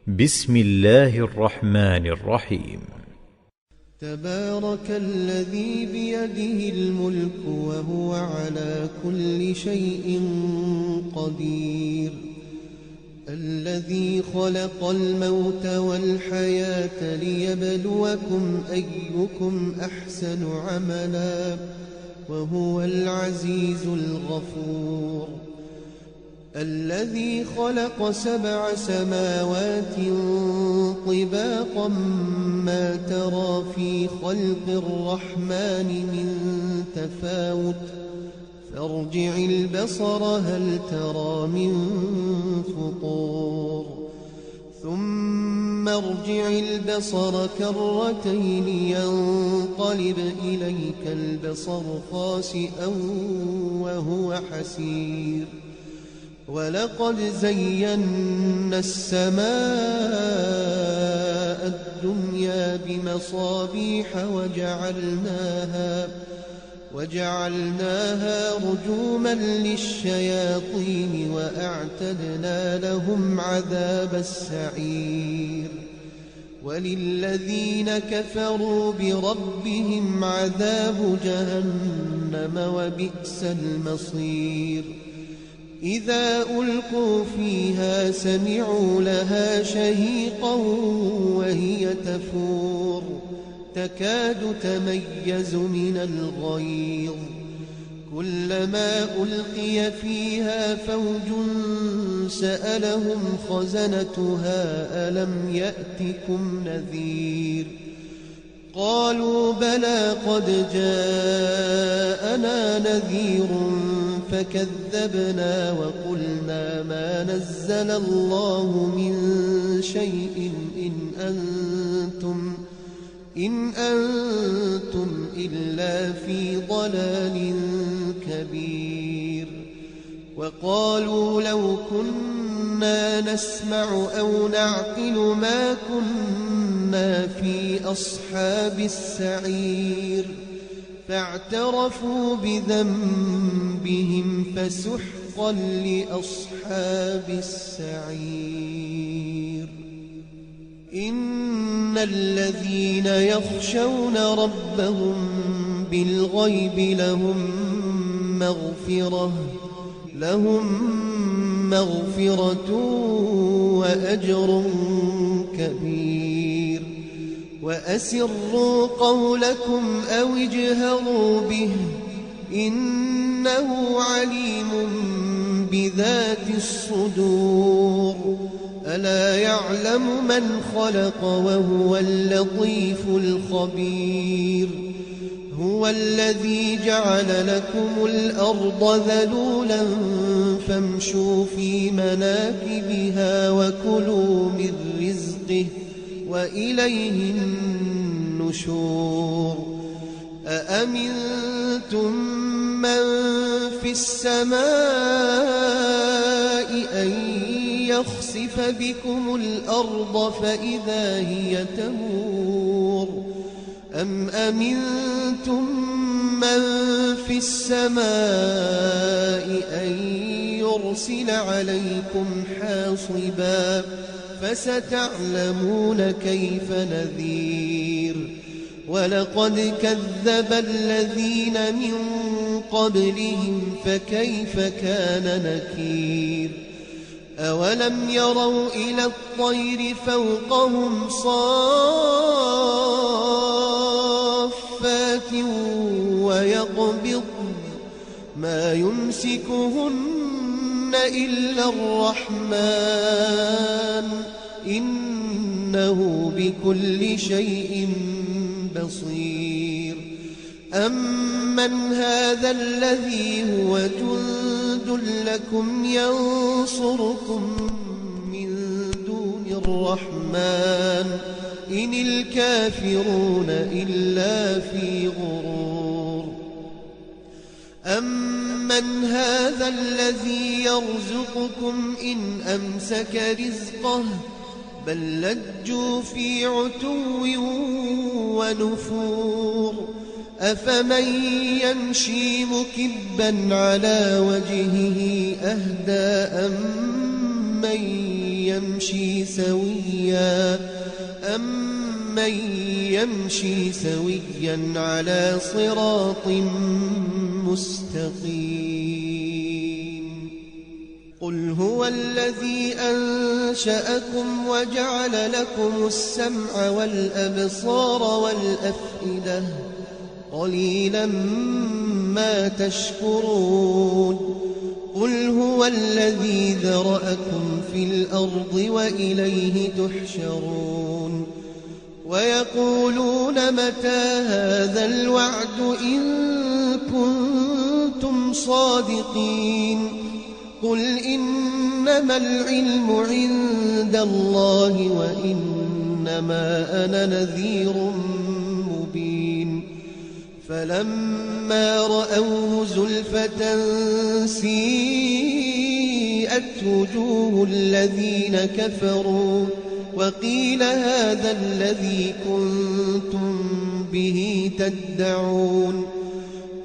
بسم الله الرحمن الرحيم. تبارك الذي بيده الملك وهو على كل شيء قدير، الذي خلق الموت والحياة ليبلوكم أيكم أحسن عملا وهو العزيز الغفور، الذي خلق 7 سماوات طباقا ما ترى في خلق الرحمن من تفاوت فارجع البصر هل ترى من فطور ثم ارجع البصر كرتين ينقلب إليك البصر خاسئا وهو حسير، ولقد زينا السماء الدنيا بمصابيح وجعلناها رجوما للشياطين وأعتدنا لهم عذاب السعير، وللذين كفروا بربهم عذاب جهنم وبئس المصير، إذا ألقوا فيها سمعوا لها شهيقا وهي تفور تكاد تميز من الغيظ، كلما ألقي فيها فوج سألهم خزنتها ألم يأتكم نذير، قالوا بلى قد جاءنا نذير فكذبنا وقلنا ما نزل الله من شيء إن أنتم إلا في ضلال كبير، وقالوا لو كنا نسمع أو نعقل ما كنا في أصحاب السعير، فاعترفوا بذنبهم فسحقا لأصحاب السعير. إن الذين يخشون ربهم بالغيب لهم مغفرة وأجر كبير، وأسروا قولكم أو اجهروا به إنه عليم بذات الصدور، ألا يعلم من خلق وهو اللطيف الخبير، هو الذي جعل لكم الأرض ذلولا فامشوا في مناكبها وكلوا من رزقه وإليه النشور، أأمنتم من في السماء أن يخسف بكم الأرض فإذا هي تمور، أم أمنتم من في السماء أن يرسل عليكم حاصبا فستعلمون كيف نذير، ولقد كذب الذين من قبلهم فكيف كان نكير، أولم يروا إلى الطير فوقهم صافات ويقبضن ما يمسكهن إلا الرحمن إنه بكل شيء بصير، أمن هذا الذي هو جند لكم ينصركم من دون الرحمن إن الكافرون إلا في غرور، أمن هذا الذي يرزقكم إن أمسك رزقه بل لجوا في عتو ونفور، أفمن يمشي مكبا على وجهه أهدى يمشي سويا على صراط مستقيم. قل هو الذي أنشأكم وجعل لكم السمع والأبصار والأفئدة قليلا ما تشكرون. قل هو الذي ذرأكم في الأرض وإليه تحشرون. ويقولون متى هذا الوعد إن كنتم صادقين. قل إنما العلم عند الله وإنما أنا نذير مبين. فلما رأوه زلفة سيئت وجوه الذين كفروا وقيل هذا الذي كنتم به تدعون.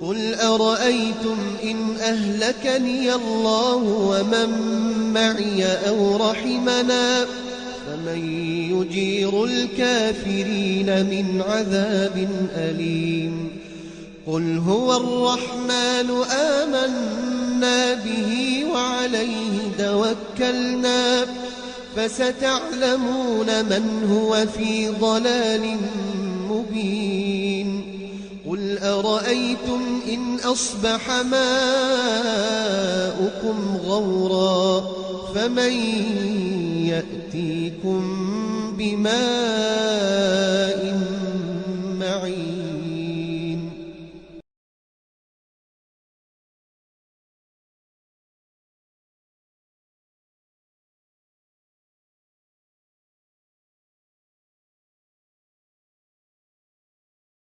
قل أرأيتم إن أهلكني الله ومن معي أو رحمنا فمن يجير الكافرين من عذاب أليم. قل هو الرحمن آمنا به وعليه توكلنا فستعلمون من هو في ضلال مبين. قل أرأيتم إن أصبح ماؤكم غورا فمن يأتيكم بماء